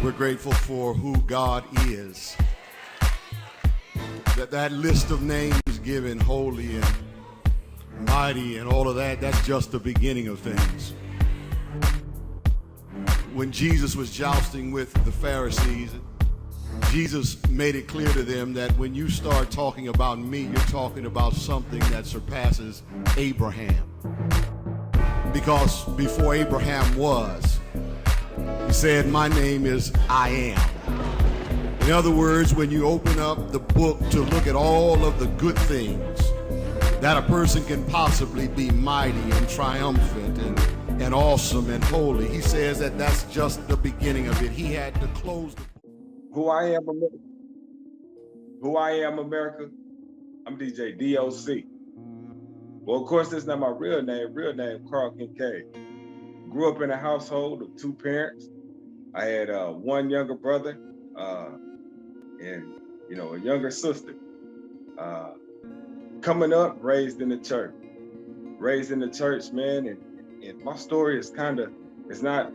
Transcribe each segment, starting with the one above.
We're grateful for who God is. That list of names given, holy and mighty and all of that, that's just the beginning of things. When Jesus was jousting with the Pharisees, Jesus made it clear to them that when you start talking about me, you're talking about something that surpasses Abraham. Because before Abraham was, he said, my name is I am. In other words, when you open up the book to look at all of the good things that a person can possibly be mighty and triumphant and awesome and holy, he says that that's just the beginning of it. He had to close the book. Who I am, America. Who I am, America. I'm DJ D.O.C. Well, of course, that's not my real name. Real name, Carl Kincaid. Grew up in a household of two parents. I had one younger brother and, a younger sister. Coming up, raised in the church. Raised in the church, man, and my story is it's not,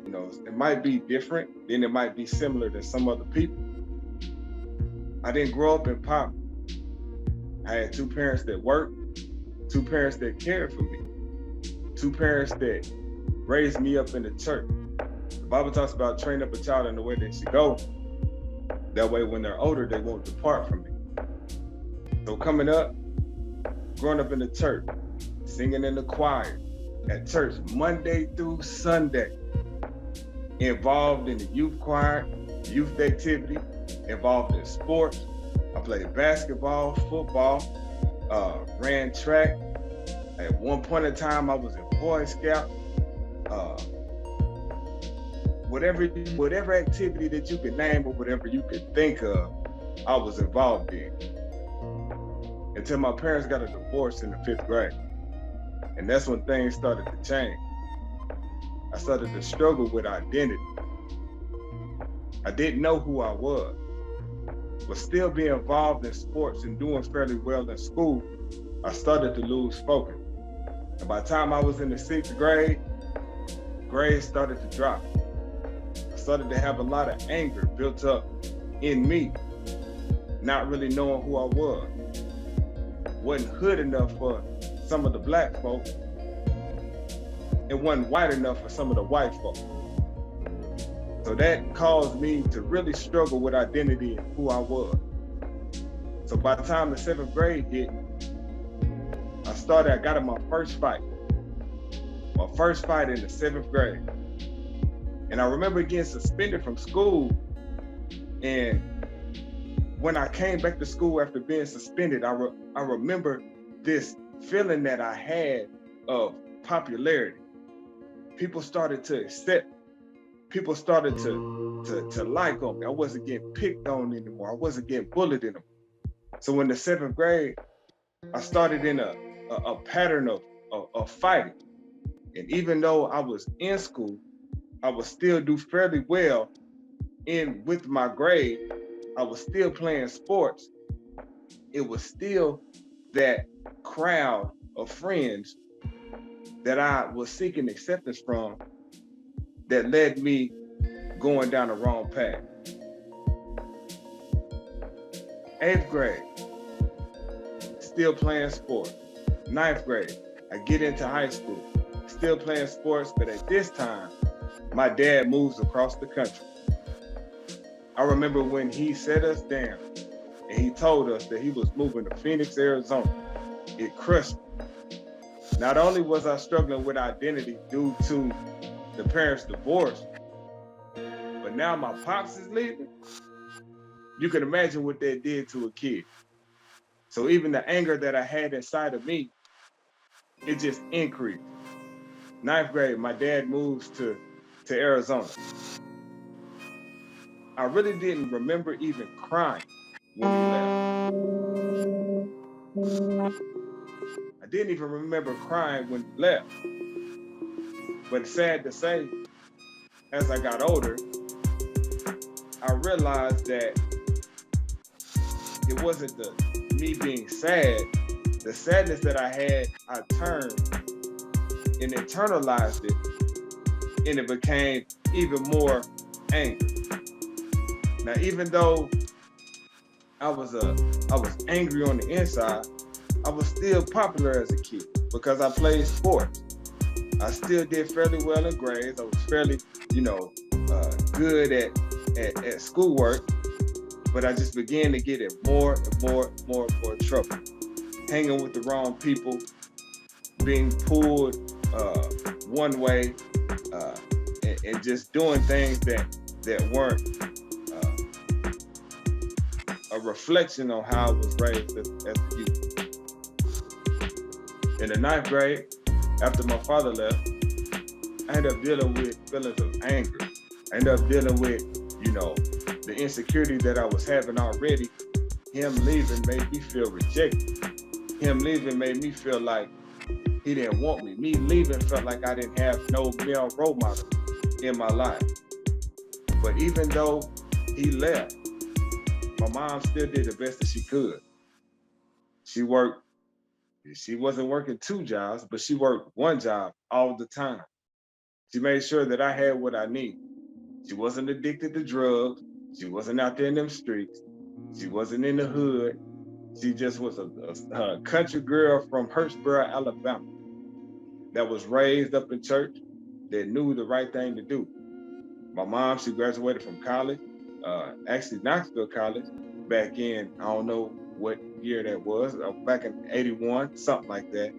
it might be different, then it might be similar to some other people. I didn't grow up in poverty. I had two parents that worked, two parents that cared for me, two parents that raised me up in the church. The Bible talks about train up a child in the way they should go. That way, when they're older, they won't depart from it. So coming up, growing up in the church, singing in the choir, at church Monday through Sunday, involved in the youth choir, youth activity, involved in sports. I played basketball, football, ran track. At one point in time, I was a Boy Scout. Whatever activity that you could name or whatever you could think of, I was involved in. Until my parents got a divorce in the 5th grade. And that's when things started to change. I started to struggle with identity. I didn't know who I was, but still being involved in sports and doing fairly well in school, I started to lose focus. And by the time I was in the 6th grade, grades started to drop. I started to have a lot of anger built up in me, not really knowing who I was. Wasn't hood enough for some of the black folk. It wasn't white enough for some of the white folk. So that caused me to really struggle with identity and who I was. So by the time the 7th grade hit, I got in my first fight. My first fight in the 7th grade. And I remember getting suspended from school. And when I came back to school after being suspended, I remember this feeling that I had of popularity. People started to accept. People started to like on me. I wasn't getting picked on anymore. I wasn't getting bullied anymore. So in the 7th grade, I started in a pattern of fighting. And even though I was in school, I would still do fairly well with my grade. I was still playing sports. It was still that crowd of friends that I was seeking acceptance from that led me going down the wrong path. 8th grade, still playing sports. 9th grade, I get into high school, still playing sports, but at this time, my dad moves across the country. I remember when he set us down and he told us that he was moving to Phoenix, Arizona. It crushed me. Not only was I struggling with identity due to the parents' divorce, but now my pops is leaving. You can imagine what that did to a kid. So even the anger that I had inside of me, it just increased. 9th grade, my dad moves to Arizona. I really didn't remember even crying when we left. I didn't even remember crying when we left. But sad to say, as I got older, I realized that it wasn't me being sad. The sadness that I had, I turned and internalized it, and it became even more anger. Now, even though I was angry on the inside, I was still popular as a kid because I played sports. I still did fairly well in grades. I was fairly, good at schoolwork, but I just began to get in more and more trouble. Hanging with the wrong people, being pulled one way, and just doing things that weren't a reflection on how I was raised as a youth. In the 9th grade, after my father left, I ended up dealing with feelings of anger. I ended up dealing with, the insecurity that I was having already. Him leaving made me feel rejected. Him leaving made me feel like he didn't want me. Me leaving felt like I didn't have no male role model in my life. But even though he left, my mom still did the best that she could. She wasn't working 2 jobs, but she worked 1 job all the time. She made sure that I had what I needed. She wasn't addicted to drugs. She wasn't out there in them streets. She wasn't in the hood. She just was a country girl from Hurtsboro, Alabama, that was raised up in church, that knew the right thing to do. My mom, she graduated from college, actually Knoxville College, back in, I don't know what year that was, back in 81, something like that.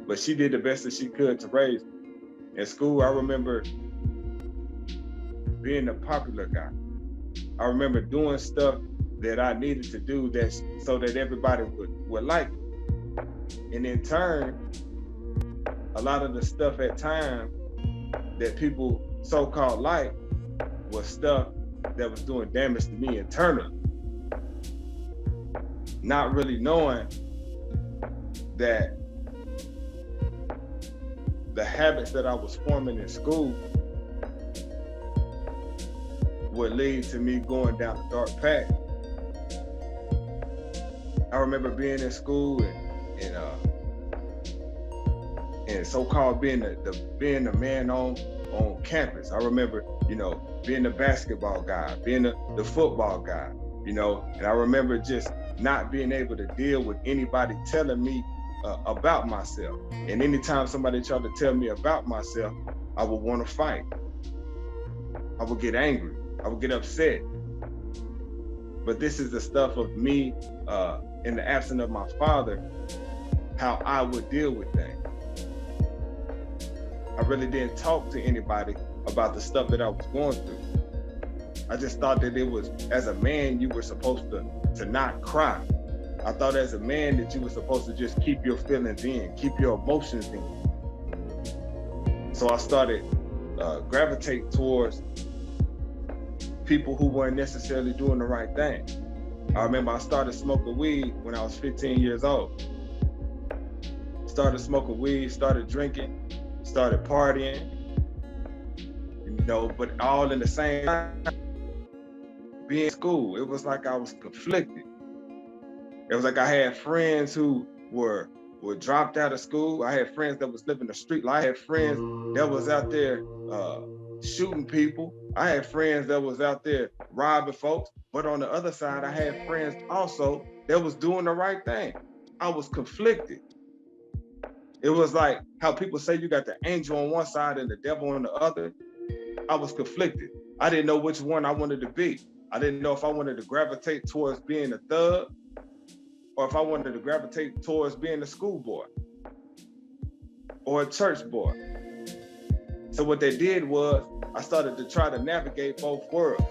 But she did the best that she could to raise me. In school, I remember being the popular guy. I remember doing stuff that I needed to do so that everybody would like me. And in turn, a lot of the stuff at times that people so-called like was stuff that was doing damage to me internally. Not really knowing that the habits that I was forming in school would lead to me going down a dark path. I remember being in school and so-called being the man on campus. I remember, being the basketball guy, being the football guy, and I remember just not being able to deal with anybody telling me about myself. And anytime somebody tried to tell me about myself, I would want to fight. I would get angry. I would get upset. But this is the stuff of me, in the absence of my father, how I would deal with things. I really didn't talk to anybody about the stuff that I was going through. I just thought that it was, as a man, you were supposed to not cry. I thought as a man that you were supposed to just keep your feelings in, keep your emotions in. So I started gravitate towards people who weren't necessarily doing the right thing. I remember I started smoking weed when I was 15 years old. Started smoking weed, started drinking, started partying, but all in the same time, being in school, it was like I was conflicted. It was like I had friends who were dropped out of school. I had friends that was living the street life. I had friends that was out there shooting people. I had friends that was out there robbing folks. But on the other side, I had friends also that was doing the right thing. I was conflicted. It was like how people say you got the angel on one side and the devil on the other. I was conflicted. I didn't know which one I wanted to be. I didn't know if I wanted to gravitate towards being a thug or if I wanted to gravitate towards being a schoolboy or a church boy. So what they did was I started to try to navigate both worlds.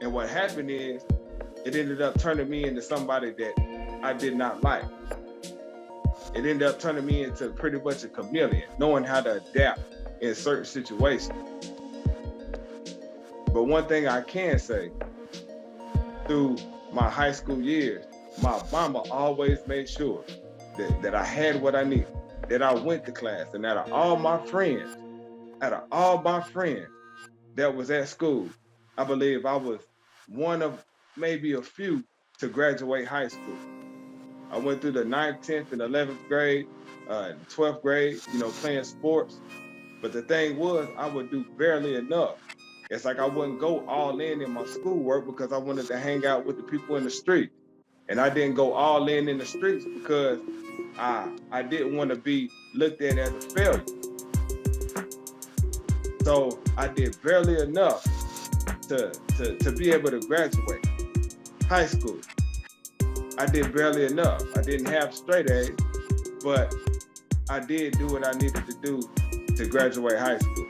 And what happened is it ended up turning me into somebody that I did not like. It ended up turning me into pretty much a chameleon, knowing how to adapt in certain situations. But one thing I can say, through my high school years, my mama always made sure that I had what I needed, that I went to class, and out of all my friends that was at school, I believe I was one of maybe a few to graduate high school. I went through the 9th, 10th, and 11th grade, 12th grade, playing sports. But the thing was, I would do barely enough It's like I wouldn't go all in my schoolwork because I wanted to hang out with the people in the street. And I didn't go all in the streets because I didn't want to be looked at as a failure. So I did barely enough to be able to graduate high school. I did barely enough. I didn't have straight A's, but I did do what I needed to do to graduate high school.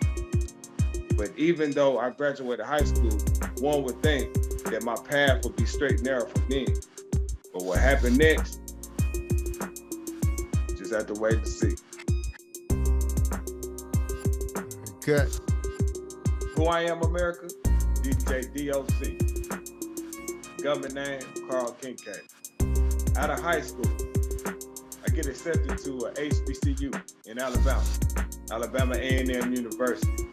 But even though I graduated high school, one would think that my path would be straight and narrow from then. But what happened next, just have to wait to see. Okay. Who I am, America? DJ D.O.C. Government name, Carl Kincaid. Out of high school, I get accepted to a HBCU in Alabama, Alabama A&M University.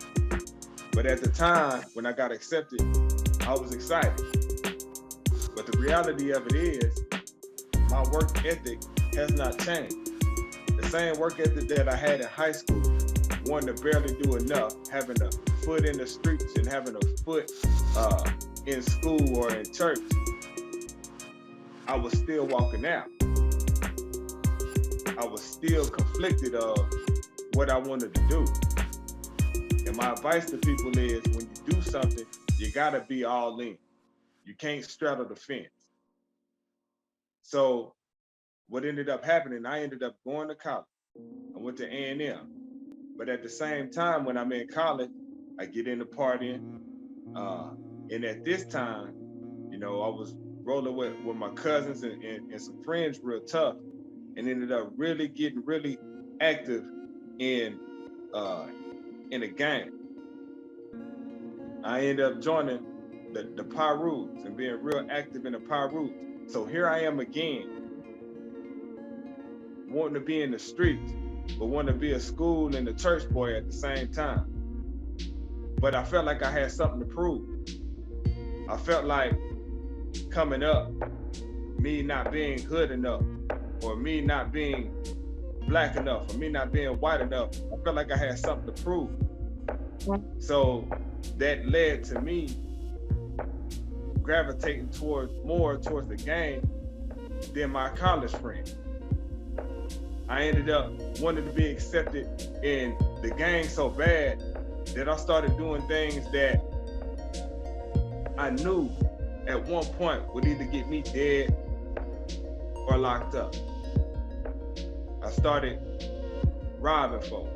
But at the time, when I got accepted, I was excited. But the reality of it is, my work ethic has not changed. The same work ethic that I had in high school, wanting to barely do enough, having a foot in the streets and having a foot in school or in church, I was still walking out. I was still conflicted of what I wanted to do. And my advice to people is, when you do something, you gotta be all in. You can't straddle the fence. So what ended up happening, I ended up going to college. I went to A&M. But at the same time, when I'm in college, I get into partying. And at this time, you know, I was rolling with my cousins and some friends real tough, and ended up really getting really active in a gang. I ended up joining the Pyrus and being real active in the Pyrus. So here I am again, wanting to be in the streets, but wanting to be a school and a church boy at the same time. But I felt like I had something to prove. I felt like coming up, me not being good enough, or me not being black enough, or me not being white enough, I felt like I had something to prove. So that led to me gravitating more towards the game than my college friends. I ended up wanting to be accepted in the gang so bad that I started doing things that I knew at one point would either get me dead or locked up. I started robbing folks.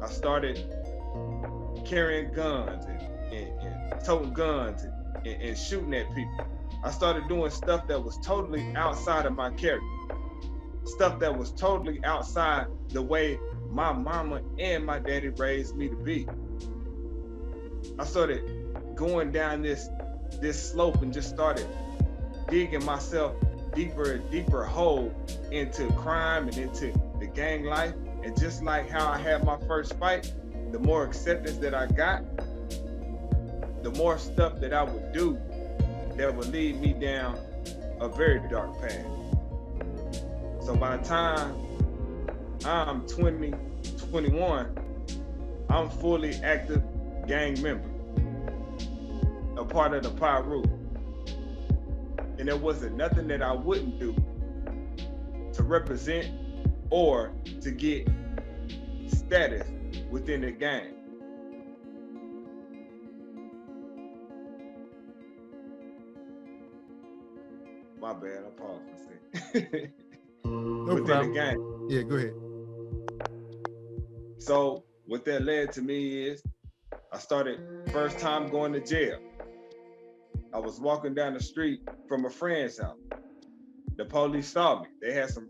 I started carrying guns and toting guns and shooting at people. I started doing stuff that was totally outside of my character. Stuff that was totally outside the way my mama and my daddy raised me to be. I started going down this slope and just started digging myself deeper and deeper hole into crime and into the gang life. And just like how I had my first fight, the more acceptance that I got, the more stuff that I would do that would lead me down a very dark path. So by the time I'm 20, 21, I'm fully active gang member, a part of the Pyru. And there wasn't nothing that I wouldn't do to represent or to get status within the gang. My bad, I paused for a second. No within problem. the gang. Yeah, go ahead. So what that led to me is I started first time going to jail. I was walking down the street from a friend's house. The police saw me. They had some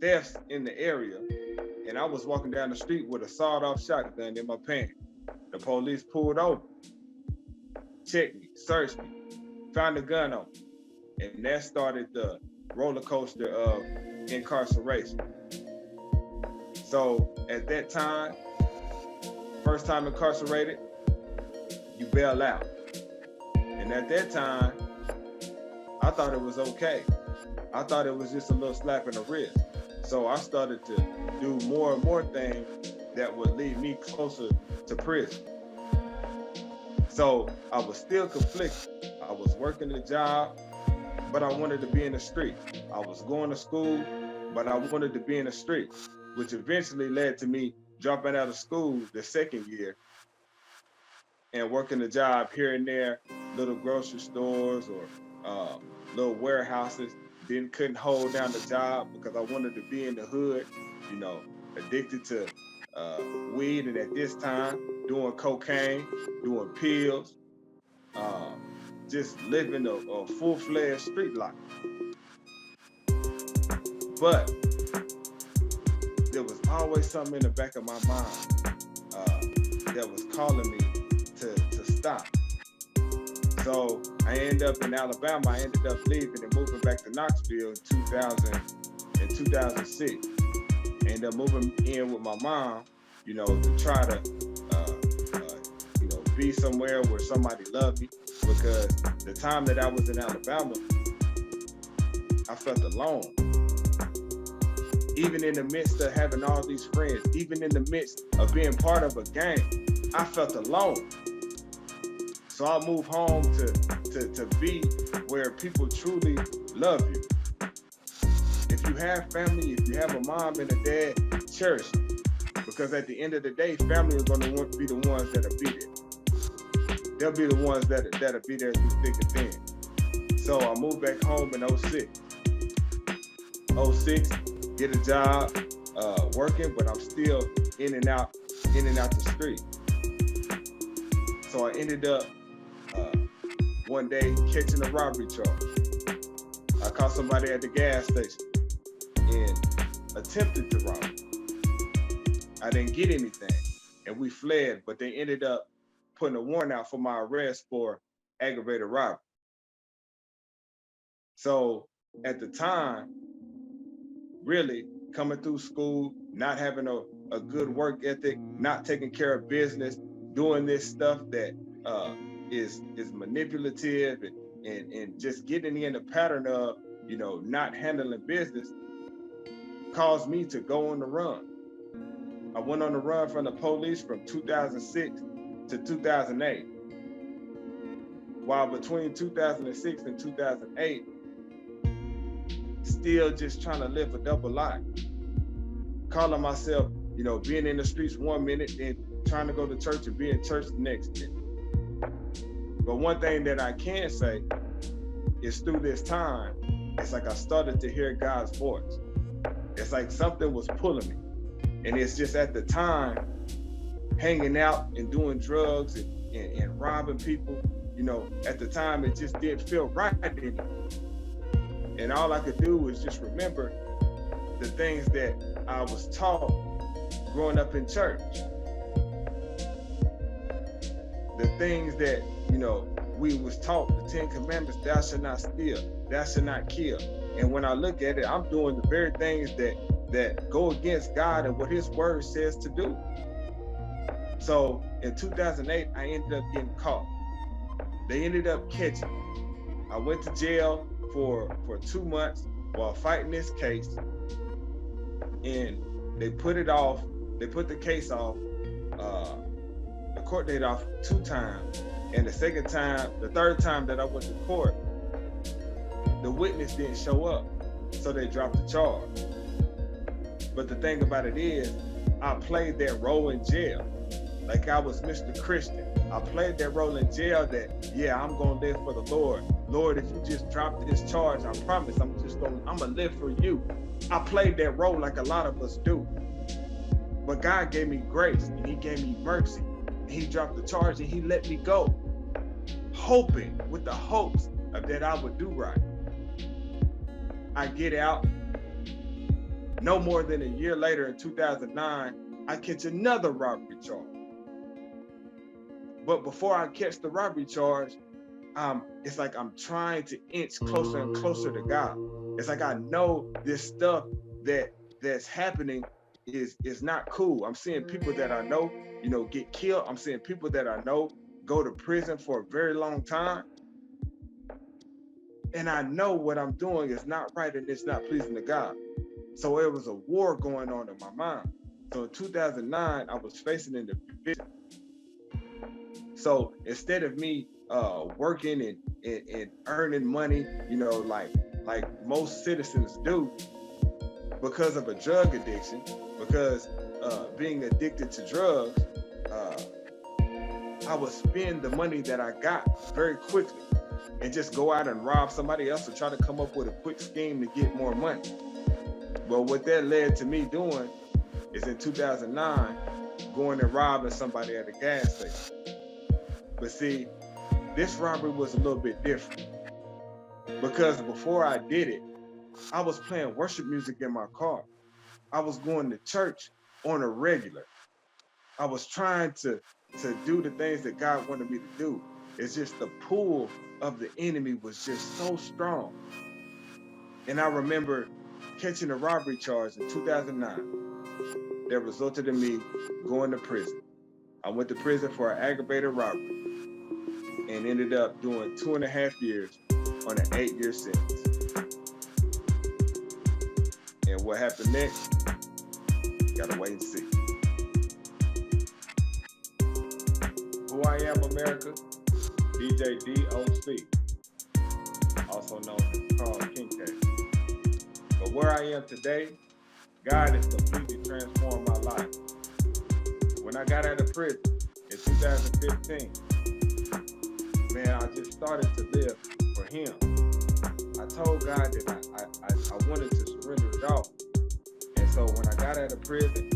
thefts in the area, and I was walking down the street with a sawed-off shotgun in my pants. The police pulled over, checked me, searched me, found a gun on me, and that started the roller coaster of incarceration. So at that time, first time incarcerated, you bail out. And at that time, I thought it was okay. I thought it was just a little slap in the wrist. So I started to do more and more things that would lead me closer to prison. So I was still conflicted. I was working a job, but I wanted to be in the street. I was going to school, but I wanted to be in the street, which eventually led to me dropping out of school the second year and working a job here and there, little grocery stores or little warehouses. Couldn't hold down the job because I wanted to be in the hood, you know, addicted to weed, and at this time doing cocaine, doing pills, uh, just living a full-fledged street life. But there was always something in the back of my mind that was calling me to stop. So I ended up in Alabama. I ended up leaving and moving back to Knoxville in 2006. I ended up moving in with my mom, you know, to try to, you know, be somewhere where somebody loved me. Because the time that I was in Alabama, I felt alone. Even in the midst of having all these friends, even in the midst of being part of a gang, I felt alone. So I moved home to be where people truly love you. If you have family, if you have a mom and a dad, cherish them. Because at the end of the day, family are going to be the ones that'll be there. They'll be the ones that'll be there through thick and thin. So I moved back home in 06. 06, get a job, working, but I'm still in and out the street. So I ended up one day catching a robbery charge. I caught somebody at the gas station and attempted to rob me. I didn't get anything, and we fled, but they ended up putting a warrant out for my arrest for aggravated robbery. So at the time, really coming through school, not having a good work ethic, not taking care of business, doing this stuff that is manipulative and just getting in the pattern of, you know, not handling business, caused me to go on the run. I went on the run from the police from 2006 to 2008. While between 2006 and 2008, still just trying to live a double life. Calling myself, you know, being in the streets 1 minute and trying to go to church and be in church the next minute. But one thing that I can say is through this time, it's like I started to hear God's voice. It's like something was pulling me. And it's just at the time, hanging out and doing drugs and robbing people, you know, at the time, it just didn't feel right anymore. And all I could do was just remember the things that I was taught growing up in church. The things that, you know, we was taught, the 10 Commandments, thou shalt not steal, thou shalt not kill. And when I look at it, I'm doing the very things that go against God and what his word says to do. So in 2008, I ended up getting caught. They ended up catching me. I went to jail for 2 months while fighting this case, and they put it off. They put the case off, the court date off 2 times, and the third time that I went to court, the witness didn't show up, so they dropped the charge. But the thing about it is, I played that role in jail, like I was Mr. Christian. I played that role in jail that, yeah, I'm gonna live for the Lord. Lord, if you just drop this charge, I promise I'm gonna live for you. I played that role like a lot of us do. But God gave me grace and he gave me mercy. And he dropped the charge and he let me go, hoping with the hopes of that I would do right. I get out. No more than a year later in 2009, I catch another robbery charge. But before I catch the robbery charge, it's like I'm trying to inch closer and closer to God. It's like I know this stuff that's happening is not cool. I'm seeing people that I know, you know, get killed. I'm seeing people that I know go to prison for a very long time. And I know what I'm doing is not right and it's not pleasing to God. So it was a war going on in my mind. So in 2009, I was facing an eviction. So instead of me working and earning money, like most citizens do, because of a drug addiction, because being addicted to drugs, uh, I would spend the money that I got very quickly and just go out and rob somebody else or try to come up with a quick scheme to get more money. Well, what that led to me doing is in 2009, going and robbing somebody at a gas station. But see, this robbery was a little bit different because before I did it, I was playing worship music in my car. I was going to church on a regular. I was trying to do the things that God wanted me to do. It's just the pull of the enemy was just so strong. And I remember catching a robbery charge in 2009 that resulted in me going to prison. I went to prison for an aggravated robbery and ended up doing 2.5 years on an 8-year sentence. And what happened next? Gotta wait and see. Who I am, America? DJ D.O.C, also known as Carl King. But where I am today, God has completely transformed my life. When I got out of prison in 2015, man, I just started to live for Him. I told God that I wanted to surrender it all. And so when I got out of prison,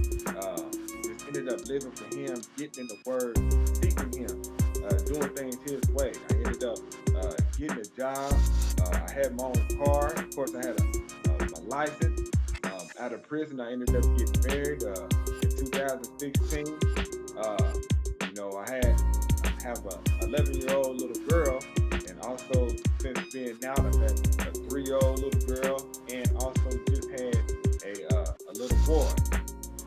just ended up living for Him, getting in the Word, seeking Him, doing things His way. I ended up getting a job. I had my own car. Of course, I had a license. Out of prison, I ended up getting married in 2016. I have a 11-year-old little girl, and also since being out, I've had a 3-year-old little girl, and also just had a little boy.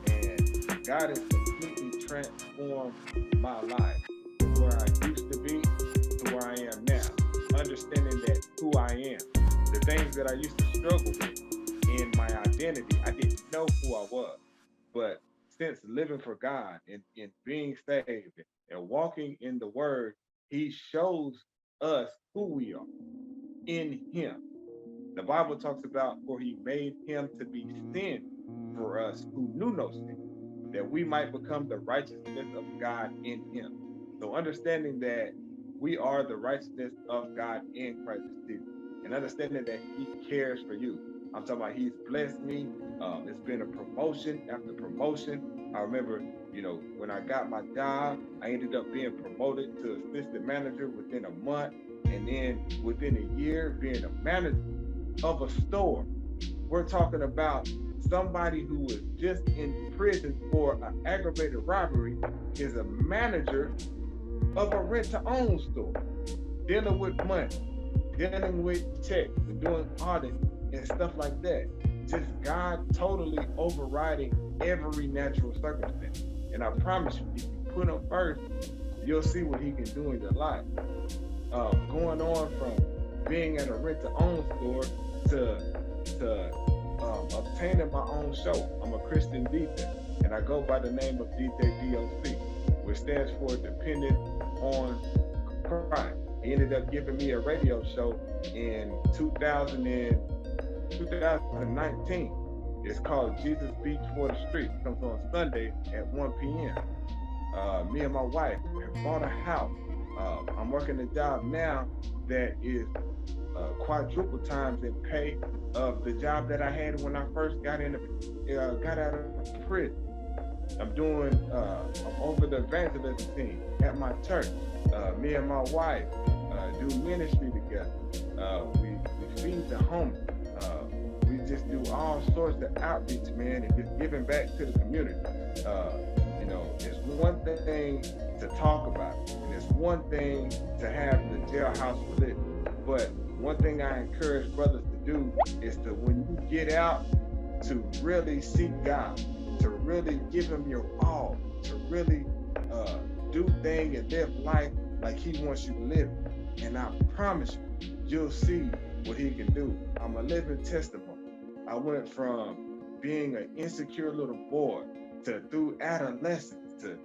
And God has completely transformed my life from where I used to be to where I am now. Understanding that who I am, the things that I used to struggle with in my identity, I didn't know who I was. But since living for God and being saved and walking in the Word, He shows us who we are in Him. The Bible talks about, for He made Him to be sin for us who knew no sin, that we might become the righteousness of God in Him. So understanding that we are the righteousness of God in Christ Jesus, and understanding that He cares for you. I'm talking about He's blessed me. It's been a promotion after promotion. I remember, when I got my job, I ended up being promoted to assistant manager within a month, and then within a year being a manager of a store. We're talking about somebody who was just in prison for an aggravated robbery is a manager of a rent-to-own store, dealing with money, dealing with checks, and doing audit and stuff like that. Just God totally overriding every natural circumstance. And I promise you, if you put Him first, you'll see what He can do in your life. Going on from being at a rent-to-own store to obtaining my own show. I'm a Christian DJ, and I go by the name of DJ D.O.C, which stands for Dependent on Christ. He ended up giving me a radio show in 2019. It's called Jesus Beats for the Street. It comes on Sunday at 1 p.m. Me and my wife have bought a house. I'm working a job now that is quadruple times in pay of the job that I had when I first got out of prison. I'm over the evangelism team at my church. Me and my wife do ministry together. We feed the homeless. We just do all sorts of outreach, man, and just giving back to the community. It's one thing to talk about, and it's one thing to have the jailhouse religion. But one thing I encourage brothers to do is to, when you get out, to really seek God, to really give Him your all, to really do things and live life like He wants you to live. And I promise you, you'll see what He can do. I'm a living testimony. I went from being an insecure little boy to, through adolescence, to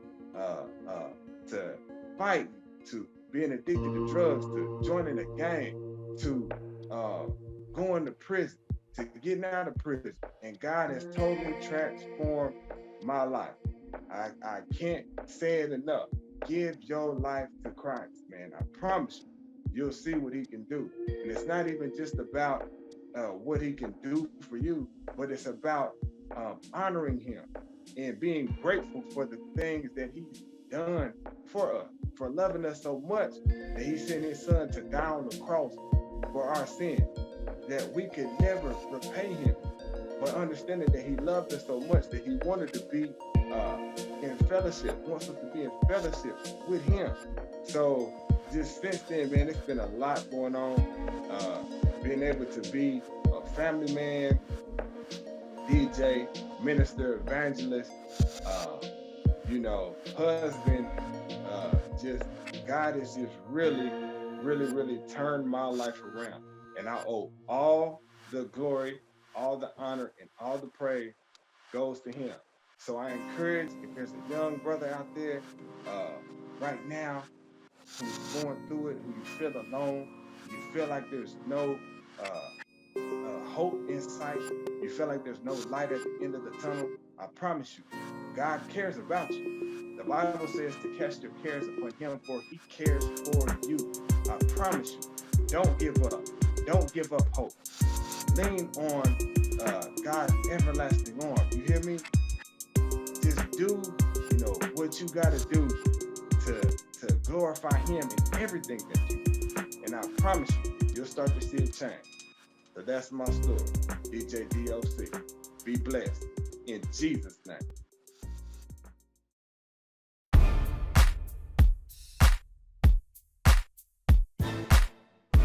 fighting, to being addicted to drugs, to joining a gang, to going to prison, to getting out of prison. And God has totally transformed my life. I can't say it enough. Give your life to Christ, man. I promise you, you'll see what he can do. And it's not even just about what he can do for you, but it's about honoring him and being grateful for the things that he's done for us, for loving us so much that he sent his son to die on the cross for our sins, that we could never repay him. But understanding that he loved us so much that he wanted to be in fellowship, wants us to be in fellowship with him. So just since then, man, it's been a lot going on. Being able to be a family man, DJ, minister, evangelist, husband, just God has just really turned my life around. And I owe all the glory, all the honor, and all the praise goes to him. So I encourage, if there's a young brother out there right now who's going through it, who you feel alone, you feel like there's no hope in sight, you feel like there's no light at the end of the tunnel, I promise you, God cares about you. The Bible says to cast your cares upon him, for he cares for you. I promise you, don't give up. Don't give up hope. Lean on God's everlasting arm. You hear me? Just do, what you got to do to glorify him in everything that you do. And I promise you, you'll start to see a change. So that's my story. DJ D.O.C. Be blessed. In Jesus' name.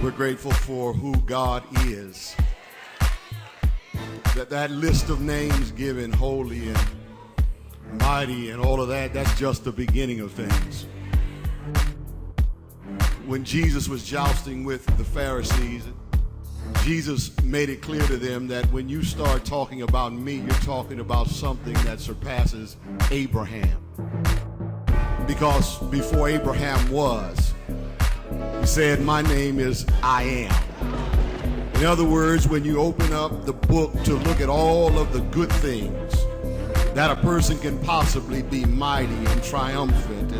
We're grateful for who God is. That list of names given, holy and mighty and all of that, that's just the beginning of things. When Jesus was jousting with the Pharisees, Jesus made it clear to them that when you start talking about me, you're talking about something that surpasses Abraham. Because before Abraham was, he said, my name is I am. In other words, when you open up the book to look at all of the good things that a person can possibly be mighty and triumphant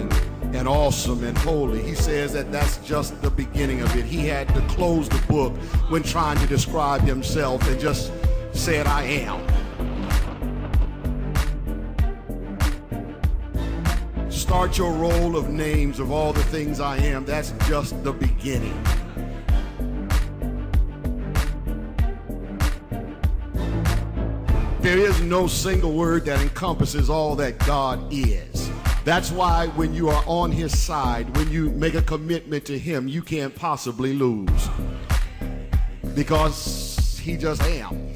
and awesome and holy, he says that that's just the beginning of it. He had to close the book when trying to describe himself and just said, I am. Start your roll of names of all the things I am. That's just the beginning. There is no single word that encompasses all that God is. That's why when you are on his side, when you make a commitment to him, you can't possibly lose. Because he just am.